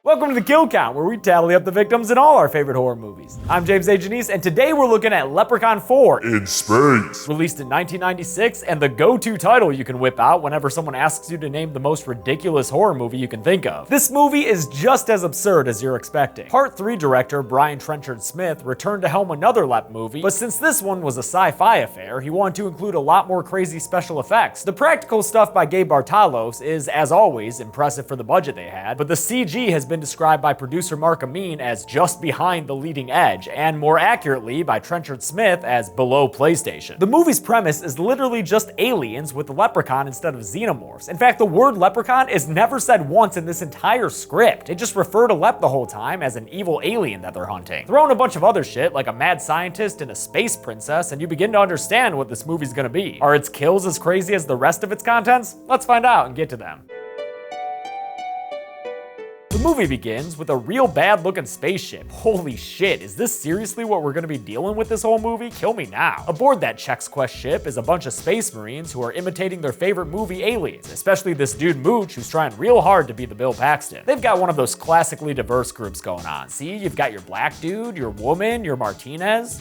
Welcome to the Kill Count, where we tally up the victims in all our favorite horror movies. I'm James A. Janice, and today we're looking at Leprechaun 4 in space. Released in 1996, and the go-to title you can whip out whenever someone asks you to name the most ridiculous horror movie you can think of. This movie is just as absurd as you're expecting. Part 3 director Brian Trenchard-Smith returned to helm another Lep movie, but since this one was a sci-fi affair, he wanted to include a lot more crazy special effects. The practical stuff by Gabe Bartalos is, as always, impressive for the budget they had, but the CG has been described by producer Mark Amin as just behind the leading edge, and more accurately by Trenchard-Smith as below PlayStation. The movie's premise is literally just aliens with the leprechaun instead of xenomorphs. In fact, the word leprechaun is never said once in this entire script. They just refer to Lep the whole time as an evil alien that they're hunting. Throw in a bunch of other shit like a mad scientist and a space princess, and you begin to understand what this movie's gonna be. Are its kills as crazy as the rest of its contents? Let's find out and get to them. The movie begins with a real bad looking spaceship. Holy shit, is this seriously what we're gonna be dealing with this whole movie? Kill me now. Aboard that Chex Quest ship is a bunch of space marines who are imitating their favorite movie aliens, especially this dude Mooch who's trying real hard to be the Bill Paxton. They've got one of those classically diverse groups going on. See, you've got your black dude, your woman, your Martinez.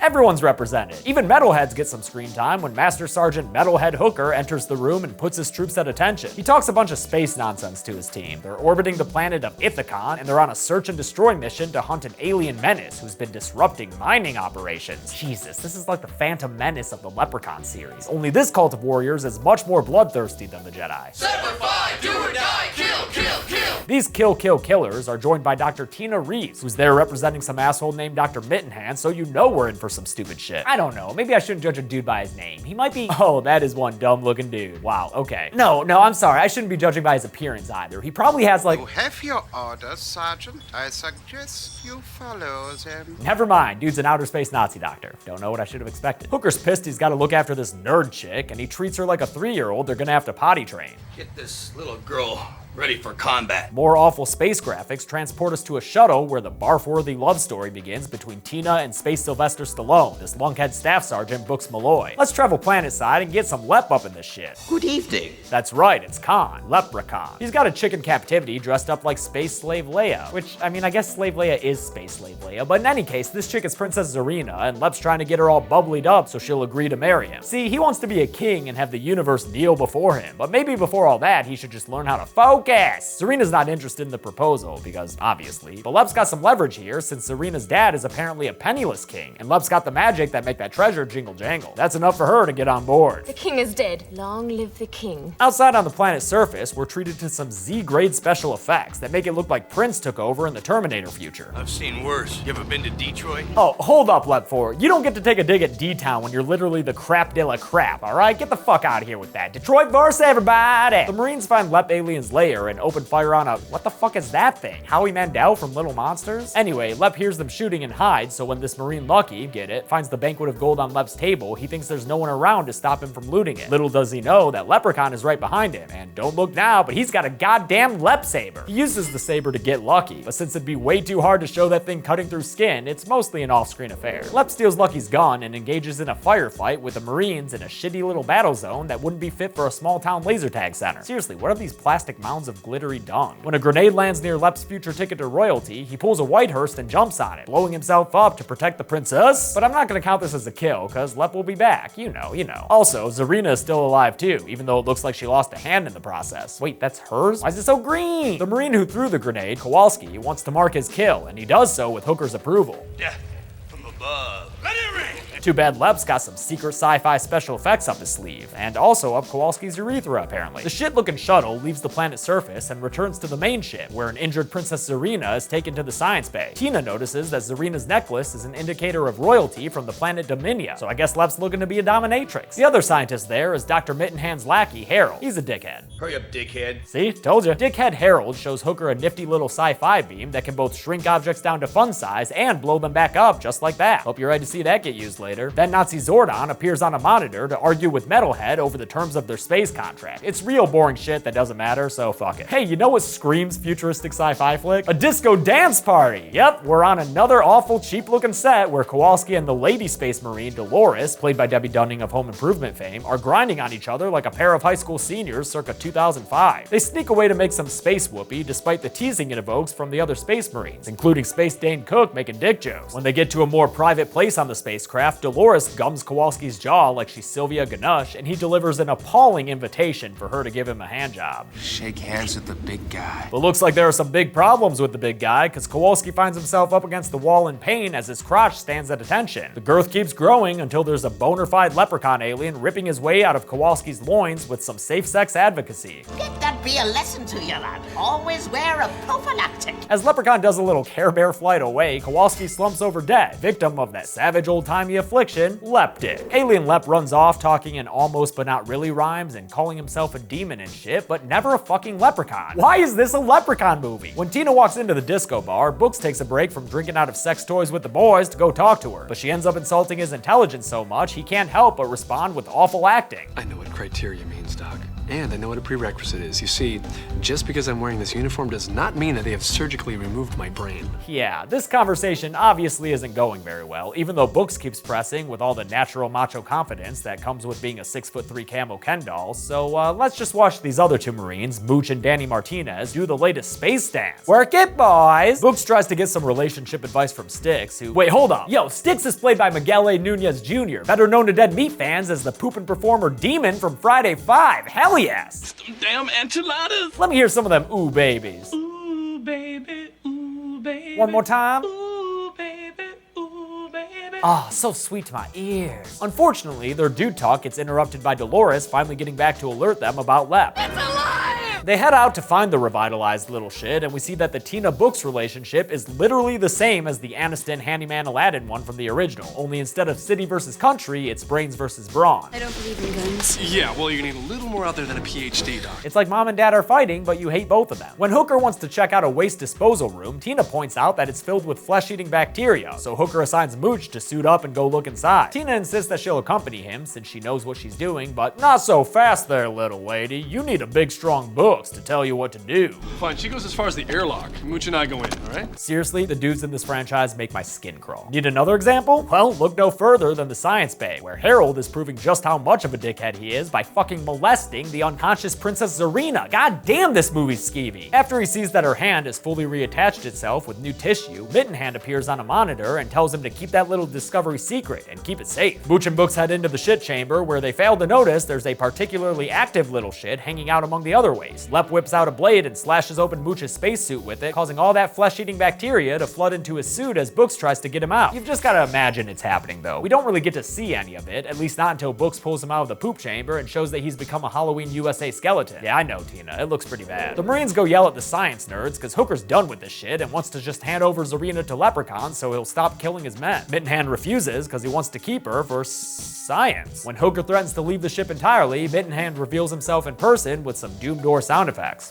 Everyone's represented. Even metalheads get some screen time when Master Sergeant Metalhead Hooker enters the room and puts his troops at attention. He talks a bunch of space nonsense to his team. They're orbiting the planet of Ithaca, and they're on a search and destroy mission to hunt an alien menace who's been disrupting mining operations. Jesus, this is like the Phantom Menace of the Leprechaun series. Only this cult of warriors is much more bloodthirsty than the Jedi. Semper Fi, do or die, kill, kill, kill! These killers are joined by Dr. Tina Reeves, who's there representing some asshole named Dr. Mittenhand, so you know we're in for some stupid shit. I don't know, maybe I shouldn't judge a dude by his name. He might be, oh, that is one dumb looking dude. Wow, okay. No, I'm sorry, I shouldn't be judging by his appearance either. He probably has like— You have your orders, Sergeant. I suggest you follow them. Never mind, dude's an outer space Nazi doctor. Don't know what I should have expected. Hooker's pissed he's gotta look after this nerd chick, and he treats her like a 3-year-old they're gonna have to potty train. Get this little girl ready for combat. More awful space graphics transport us to a shuttle where the barf-worthy love story begins between Tina and Space Sylvester Stallone, this lunkhead staff sergeant Books Malloy. Let's travel planet-side and get some Lep up in this shit. Good evening. That's right, it's Khan, Leprechaun. He's got a chick in captivity dressed up like Space Slave Leia, which, I mean, I guess Slave Leia is Space Slave Leia, but in any case, this chick is Princess Zarina, and Lep's trying to get her all bubblied up so she'll agree to marry him. See, he wants to be a king and have the universe kneel before him, but maybe before all that, he should just learn how to focus. Zarina's not interested in the proposal, because obviously, but Lep's got some leverage here since Zarina's dad is apparently a penniless king, and Lep's got the magic that make that treasure jingle jangle. That's enough for her to get on board. The king is dead. Long live the king. Outside on the planet's surface, we're treated to some Z-grade special effects that make it look like Prince took over in the Terminator future. I've seen worse. You ever been to Detroit? Oh, hold up, Lep 4. You don't get to take a dig at D-Town when you're literally the crap de la crap, alright? Get the fuck out of here with that. Detroit versus everybody! The Marines find Lep Alien's lair and open fire on a— what the fuck is that thing? Howie Mandel from Little Monsters? Anyway, Lep hears them shooting and hides, so when this Marine Lucky, get it, finds the banquet of gold on Lep's table, he thinks there's no one around to stop him from looting it. Little does he know that Leprechaun is right behind him, and don't look now, but he's got a goddamn Lep saber. He uses the saber to get Lucky, but since it'd be way too hard to show that thing cutting through skin, it's mostly an off-screen affair. Lep steals Lucky's gun and engages in a firefight with the Marines in a shitty little battle zone that wouldn't be fit for a small-town laser tag center. Seriously, what are these plastic mounds of glittery dung? When a grenade lands near Lep's future ticket to royalty, he pulls a Whitehurst and jumps on it, blowing himself up to protect the princess. But I'm not gonna count this as a kill, cause Lep will be back, you know. Also, Zarina is still alive too, even though it looks like she lost a hand in the process. Wait, that's hers? Why is it so green? The Marine who threw the grenade, Kowalski, wants to mark his kill, and he does so with Hooker's approval. Death from above. Let it ring! Too bad Lep's got some secret sci-fi special effects up his sleeve, and also up Kowalski's urethra apparently. The shit-looking shuttle leaves the planet's surface and returns to the main ship, where an injured Princess Zarina is taken to the science bay. Tina notices that Zarina's necklace is an indicator of royalty from the planet Dominia, so I guess Lep's looking to be a dominatrix. The other scientist there is Dr. Mittenhand's lackey, Harold. He's a dickhead. Hurry up, dickhead. See? Told you. Dickhead Harold shows Hooker a nifty little sci-fi beam that can both shrink objects down to fun size and blow them back up just like that. Hope you're ready to see that get used later. later. Then Nazi Zordon appears on a monitor to argue with Metalhead over the terms of their space contract. It's real boring shit that doesn't matter, so fuck it. Hey, you know what screams futuristic sci-fi flick? A disco dance party! Yep, we're on another awful cheap-looking set where Kowalski and the lady space marine Dolores, played by Debbie Dunning of Home Improvement fame, are grinding on each other like a pair of high school seniors circa 2005. They sneak away to make some space whoopee despite the teasing it evokes from the other space marines, including Space Dane Cook making dick jokes. When they get to a more private place on the spacecraft, Dolores gums Kowalski's jaw like she's Sylvia Ganush, and he delivers an appalling invitation for her to give him a handjob. Shake hands with the big guy. But looks like there are some big problems with the big guy, because Kowalski finds himself up against the wall in pain as his crotch stands at attention. The girth keeps growing until there's a bona fide leprechaun alien ripping his way out of Kowalski's loins with some safe sex advocacy. Let that be a lesson to you, lad. Always wear a prophylactic. As Leprechaun does a little Care Bear flight away, Kowalski slumps over dead, victim of that savage old-timey affliction, Leptic. Alien Lep runs off talking in almost but not really rhymes and calling himself a demon and shit, but never a fucking leprechaun. Why is this a Leprechaun movie? When Tina walks into the disco bar, Books takes a break from drinking out of sex toys with the boys to go talk to her, but she ends up insulting his intelligence so much he can't help but respond with awful acting. I know what criteria means, Doc. And I know what a prerequisite is. You see, just because I'm wearing this uniform does not mean that they have surgically removed my brain. Yeah, this conversation obviously isn't going very well, even though Books keeps pressing with all the natural macho confidence that comes with being a 6'3" camo Ken doll, so let's just watch these other two Marines, Mooch and Danny Martinez, do the latest space dance. Work it, boys! Books tries to get some relationship advice from Styx, who— wait, hold up. Yo, Styx is played by Miguel A. Nunez Jr., better known to Dead Meat fans as the poopin' performer Demon from Friday 5. Hell yes! Them damn enchiladas! Let me hear some of them ooh babies. Ooh, baby, ooh, baby. One more time. Ooh, baby, ooh, baby. Ah, so sweet to my ears. Unfortunately, their dude talk gets interrupted by Dolores finally getting back to alert them about Lep. It's alive! They head out to find the revitalized little shit, and we see that the Tina-Books relationship is literally the same as the Aniston Handyman Aladdin one from the original, only instead of city versus country, it's brains versus brawn. I don't believe in guns. Yeah, well, you're gonna need a little more out there than a PhD, Doc. It's like mom and dad are fighting, but you hate both of them. When Hooker wants to check out a waste disposal room, Tina points out that it's filled with flesh-eating bacteria, so Hooker assigns Mooch to suit up and go look inside. Tina insists that she'll accompany him since she knows what she's doing, but not so fast there, little lady. You need a big, strong Books to tell you what to do. Fine, she goes as far as the airlock. Mooch and I go in, all right? Seriously, the dudes in this franchise make my skin crawl. Need another example? Well, look no further than the Science Bay, where Harold is proving just how much of a dickhead he is by fucking molesting the unconscious Princess Zarina. God damn, this movie's skeevy. After he sees that her hand has fully reattached itself with new tissue, Mittenhand appears on a monitor and tells him to keep that little discovery secret and keep it safe. Mooch and Books head into the shit chamber, where they fail to notice there's a particularly active little shit hanging out among the other waste. Lep whips out a blade and slashes open Mooch's spacesuit with it, causing all that flesh-eating bacteria to flood into his suit as Books tries to get him out. You've just gotta imagine it's happening though. We don't really get to see any of it, at least not until Books pulls him out of the poop chamber and shows that he's become a Halloween USA skeleton. Yeah, I know, Tina, it looks pretty bad. The Marines go yell at the science nerds because Hooker's done with this shit and wants to just hand over Zarina to Leprechaun so he'll stop killing his men. Mittenhand refuses because he wants to keep her for science. When Hooker threatens to leave the ship entirely, Mittenhand reveals himself in person with some Doom Door sound effects.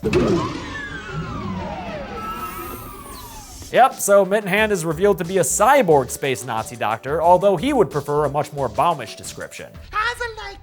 Yep, so Mittenhand is revealed to be a cyborg space Nazi doctor, although he would prefer a much more Baumish description. As like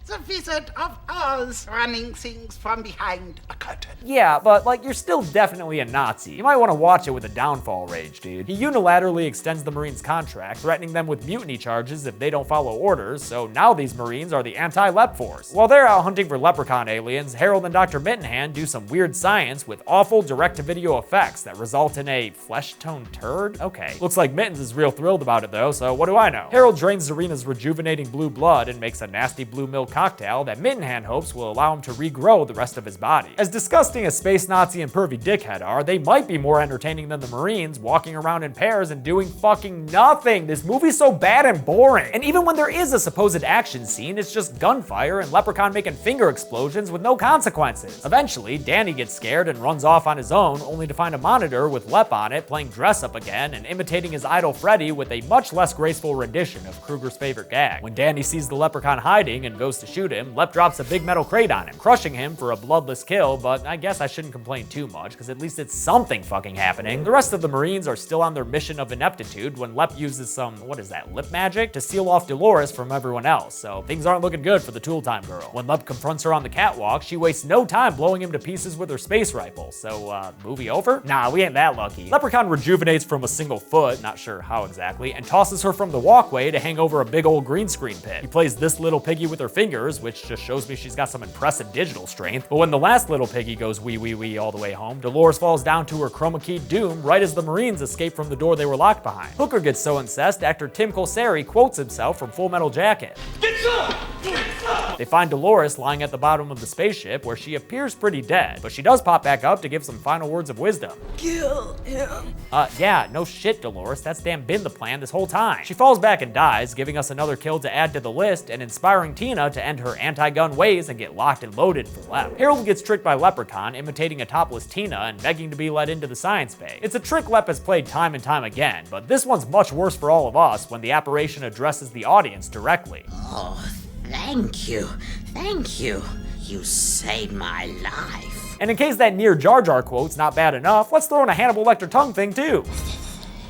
the Wizard of Oz running things from behind a curtain. Yeah, but like, you're still definitely a Nazi. You might want to watch it with a downfall rage, dude. He unilaterally extends the Marines' contract, threatening them with mutiny charges if they don't follow orders, so now these Marines are the anti-Lep force. While they're out hunting for leprechaun aliens, Harold and Dr. Mittenhand do some weird science with awful direct-to-video effects that result in a flesh-toned turd? Okay. Looks like Mittens is real thrilled about it though, so what do I know? Harold drains Zarina's rejuvenating blue blood and makes a nasty blue milk cocktail that Mittenhand hopes will allow him to regrow the rest of his body. As disgusting as Space Nazi and Pervy Dickhead are, they might be more entertaining than the Marines, walking around in pairs and doing fucking nothing. This movie's so bad and boring. And even when there is a supposed action scene, it's just gunfire and Leprechaun making finger explosions with no consequences. Eventually, Danny gets scared and runs off on his own, only to find a monitor with Lep on it playing dress up again and imitating his idol Freddy with a much less graceful rendition of Kruger's favorite gag. When Danny sees the Leprechaun hiding and goes to shoot him, Lep drops a big metal crate on him, crushing him for a bloodless kill, but I guess I shouldn't complain too much, because at least it's something fucking happening. The rest of the Marines are still on their mission of ineptitude when Lep uses some, what is that, lip magic? To seal off Dolores from everyone else, so things aren't looking good for the Tool Time girl. When Lep confronts her on the catwalk, she wastes no time blowing him to pieces with her space rifle, so movie over? Nah, we ain't that lucky. Leprechaun rejuvenates from a single foot, not sure how exactly, and tosses her from the walkway to hang over a big old green screen pit. He plays this little piggy with her fingers, which just shows me she's got some impressive digital strength, but when the last little piggy goes wee wee wee all the way home, Dolores falls down to her chroma keyed doom right as the Marines escape from the door they were locked behind. Hooker gets so incensed, actor Tim Colseri quotes himself from Full Metal Jacket. Get some! Get some! They find Dolores lying at the bottom of the spaceship where she appears pretty dead, but she does pop back up to give some final words of wisdom. Kill him. Yeah, no shit, Dolores, that's damn been the plan this whole time. She falls back and dies, giving us another kill to add to the list and inspiring Tina to end her anti-gun ways and get locked and loaded for Lep. Harold gets tricked by Leprechaun, imitating a topless Tina and begging to be let into the science bay. It's a trick Lep has played time and time again, but this one's much worse for all of us when the apparition addresses the audience directly. Oh, thank you. Thank you. You saved my life. And in case that near Jar Jar quote's not bad enough, let's throw in a Hannibal Lecter tongue thing too.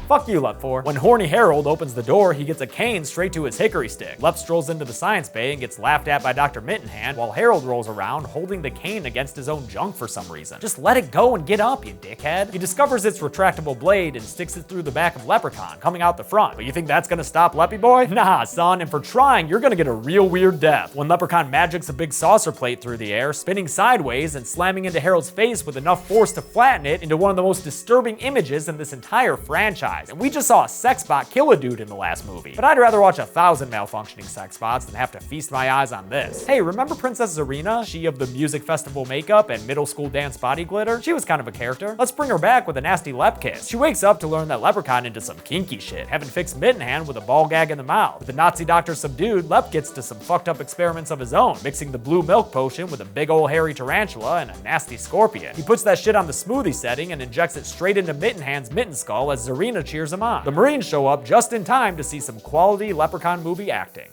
Fuck you, Lep 4. When horny Harold opens the door, he gets a cane straight to his hickory stick. Lep strolls into the science bay and gets laughed at by Dr. Mittenhand, while Harold rolls around holding the cane against his own junk for some reason. Just let it go and get up, you dickhead. He discovers its retractable blade and sticks it through the back of Leprechaun, coming out the front. But you think that's gonna stop Leppy boy? Nah, son, and for trying, you're gonna get a real weird death. When Leprechaun magics a big saucer plate through the air, spinning sideways and slamming into Harold's face with enough force to flatten it into one of the most disturbing images in this entire franchise. And we just saw a sex bot kill a dude in the last movie. But I'd rather watch 1,000 malfunctioning sex bots than have to feast my eyes on this. Hey, remember Princess Zarina? She of the music festival makeup and middle school dance body glitter? She was kind of a character. Let's bring her back with a nasty Lep kiss. She wakes up to learn that Leprechaun into some kinky shit, having fixed Mittenhand with a ball gag in the mouth. With the Nazi doctor subdued, Lep gets to some fucked up experiments of his own, mixing the blue milk potion with a big ol' hairy tarantula and a nasty scorpion. He puts that shit on the smoothie setting and injects it straight into Mittenhand's mitten skull as Zarina cheers him on. The Marines show up just in time to see some quality Leprechaun movie acting.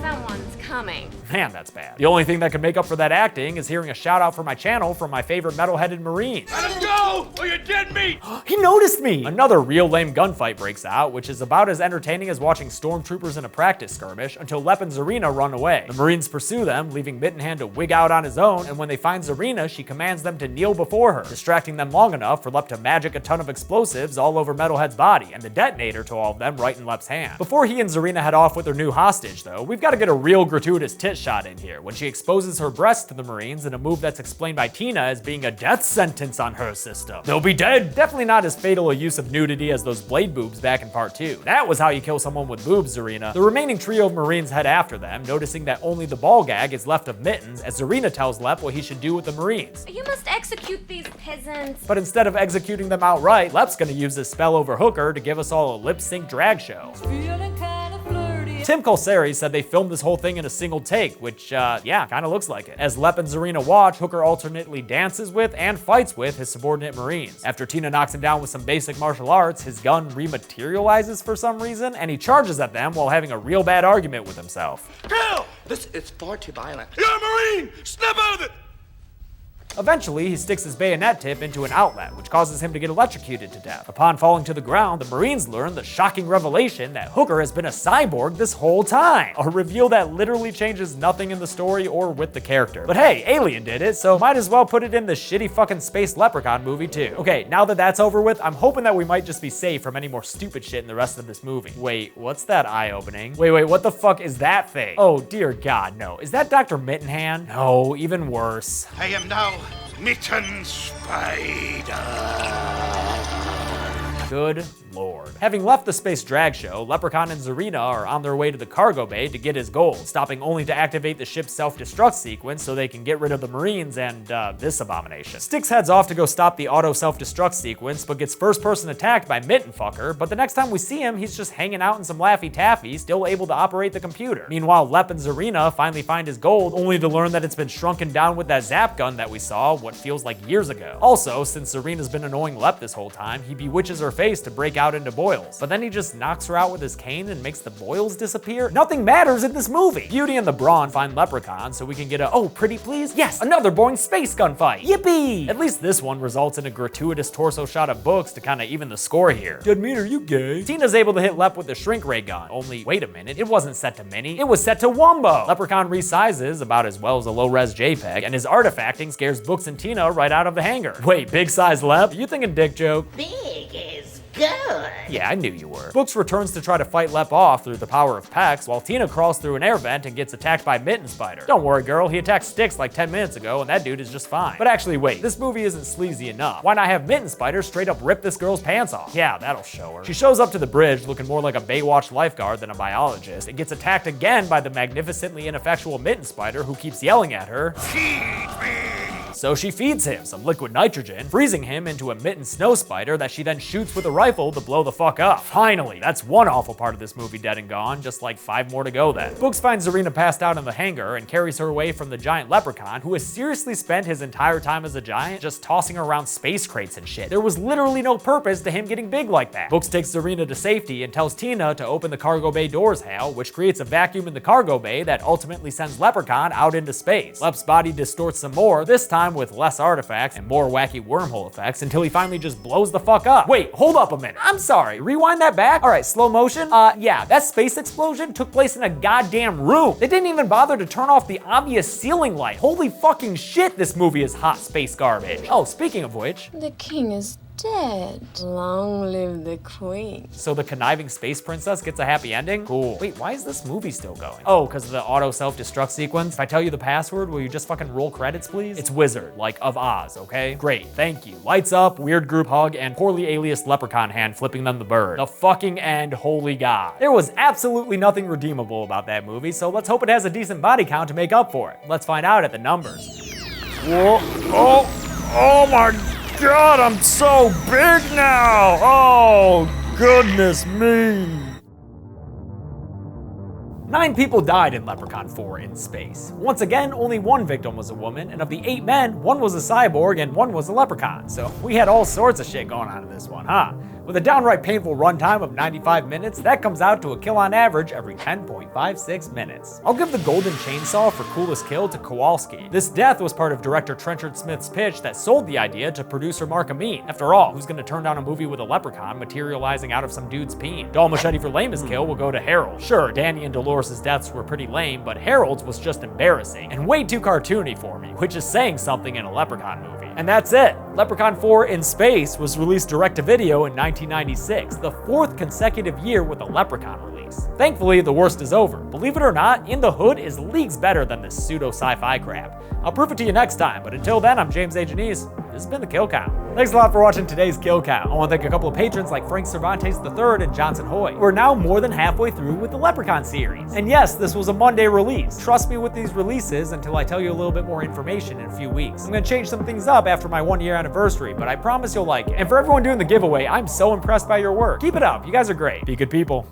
Someone's coming. Man, that's bad. The only thing that can make up for that acting is hearing a shout out for my channel from my favorite metal-headed Marines. Let him go, or you're dead meat! He noticed me! Another real lame gunfight breaks out, which is about as entertaining as watching stormtroopers in a practice skirmish until Lep and Zarina run away. The Marines pursue them, leaving Mittenhand to wig out on his own, and when they find Zarina, she commands them to kneel before her, distracting them long enough for Lep to magic a ton of explosives all over Metalhead's body, and the detonator to all of them right in Lep's hand. Before he and Zarina head off with their new hostage, though, we've got to get a real gratuitous tit shot in here, when she exposes her breasts to the Marines in a move that's explained by Tina as being a death sentence on her system. They'll be dead! Definitely not as fatal a use of nudity as those blade boobs back in part 2. That was how you kill someone with boobs, Zarina. The remaining trio of Marines head after them, noticing that only the ball gag is left of Mittens, as Zarina tells Lep what he should do with the Marines. You must execute these peasants. But instead of executing them outright, Lep's gonna use his spell over Hooker to give us all a lip-sync drag show. Feeling kind of flirty. Tim Colseri said they filmed this whole thing in a single take, which, yeah, kinda looks like it. As Lep and Zarina watch, Hooker alternately dances with and fights with his subordinate Marines. After Tina knocks him down with some basic martial arts, his gun rematerializes for some reason, and he charges at them while having a real bad argument with himself. Kill! This is far too violent. You're a Marine! Snap out of it! Eventually, he sticks his bayonet tip into an outlet, which causes him to get electrocuted to death. Upon falling to the ground, the Marines learn the shocking revelation that Hooker has been a cyborg this whole time. A reveal that literally changes nothing in the story or with the character. But hey, Alien did it, so might as well put it in the shitty fucking space Leprechaun movie too. Okay, now that that's over with, I'm hoping that we might just be safe from any more stupid shit in the rest of this movie. Wait, what's that eye opening? Wait, what the fuck is that thing? Oh, dear God, no. Is that Dr. Mittenhand? No, even worse. I am now Mitten Spider. Good lord. Having left the space drag show, Leprechaun and Zarina are on their way to the cargo bay to get his gold, stopping only to activate the ship's self-destruct sequence so they can get rid of the Marines and, this abomination. Styx heads off to go stop the auto self-destruct sequence, but gets first-person attacked by Mittenfucker, but the next time we see him, he's just hanging out in some Laffy Taffy, still able to operate the computer. Meanwhile, Lep and Zarina finally find his gold, only to learn that it's been shrunken down with that zap gun that we saw what feels like years ago. Also, since Zarina's been annoying Lep this whole time, he bewitches her face to break out out into boils. But then he just knocks her out with his cane and makes the boils disappear. Nothing matters in this movie. Beauty and the Brawn find Leprechaun so we can get a, oh, pretty please? Yes, another boring space gunfight. Yippee! At least this one results in a gratuitous torso shot of Books to kind of even the score here. Dead meat, are you gay? Tina's able to hit Lep with the shrink ray gun. Only, wait a minute, it wasn't set to mini, it was set to Wumbo. Leprechaun resizes about as well as a low-res JPEG, and his artifacting scares Books and Tina right out of the hangar. Wait, big size Lep? You thinking dick joke? Big is good. Yeah, I knew you were. Books returns to try to fight Lep off through the power of Pecs, while Tina crawls through an air vent and gets attacked by Mitten Spider. Don't worry, girl, he attacked Styx like 10 minutes ago, and that dude is just fine. But actually, wait, this movie isn't sleazy enough. Why not have Mitten Spider straight up rip this girl's pants off? Yeah, that'll show her. She shows up to the bridge looking more like a Baywatch lifeguard than a biologist, and gets attacked again by the magnificently ineffectual Mitten Spider who keeps yelling at her. So she feeds him some liquid nitrogen, freezing him into a Mitten Snow Spider that she then shoots with a rifle to blow the fuck up. Finally, that's one awful part of this movie dead and gone, just like 5 more to go then. Books finds Zarina passed out in the hangar and carries her away from the giant leprechaun, who has seriously spent his entire time as a giant just tossing around space crates and shit. There was literally no purpose to him getting big like that. Books takes Zarina to safety and tells Tina to open the cargo bay doors, Hal, which creates a vacuum in the cargo bay that ultimately sends Leprechaun out into space. Lep's body distorts some more, this time with less artifacts and more wacky wormhole effects, until he finally just blows the fuck up. Wait, hold up a minute. I'm sorry, rewind that back? All right, slow motion. Yeah, that space explosion took place in a goddamn room. They didn't even bother to turn off the obvious ceiling light. Holy fucking shit, this movie is hot space garbage. Oh, speaking of which, The king is dead. Long live the queen. so the conniving space princess gets a happy ending? Cool. Wait, why is this movie still going? Oh, because of the auto self-destruct sequence? If I tell you the password, will you just fucking roll credits, please? It's Wizard, like of Oz, okay? Great, thank you. Lights up, weird group hug, and poorly aliased leprechaun hand flipping them the bird. The fucking end, holy god. There was absolutely nothing redeemable about that movie, so let's hope it has a decent body count to make up for it. Let's find out at the numbers. Whoa, oh my god, I'm so big now! Oh, goodness me! 9 people died in Leprechaun 4 in space. Once again, only 1 victim was a woman, and of the 8 men, 1 was a cyborg and 1 was a leprechaun. So we had all sorts of shit going on in this one, huh? With a downright painful runtime of 95 minutes, that comes out to a kill on average every 10.56 minutes. I'll give the golden chainsaw for coolest kill to Kowalski. This death was part of director Trenchard-Smith's pitch that sold the idea to producer Mark Amin. After all, who's gonna turn down a movie with a leprechaun materializing out of some dude's peen? Doll Machete for lamest kill will go to Harold. Sure, Danny and Dolores' deaths were pretty lame, but Harold's was just embarrassing and way too cartoony for me, which is saying something in a leprechaun movie. And that's it. Leprechaun 4 in Space was released direct-to-video in 1996, the 4th consecutive year with a Leprechaun release. Thankfully, the worst is over. Believe it or not, In the Hood is leagues better than this pseudo-sci-fi crap. I'll prove it to you next time, but until then, I'm James A. Janice. This has been The Kill Count. Thanks a lot for watching today's Kill Count. I want to thank a couple of patrons like Frank Cervantes III and Johnson Hoy. We're now more than halfway through with the Leprechaun series. And yes, this was a Monday release. Trust me with these releases until I tell you a little bit more information in a few weeks. I'm gonna change some things up after my 1-year anniversary, but I promise you'll like it. And for everyone doing the giveaway, I'm so impressed by your work. Keep it up, you guys are great. Be good people.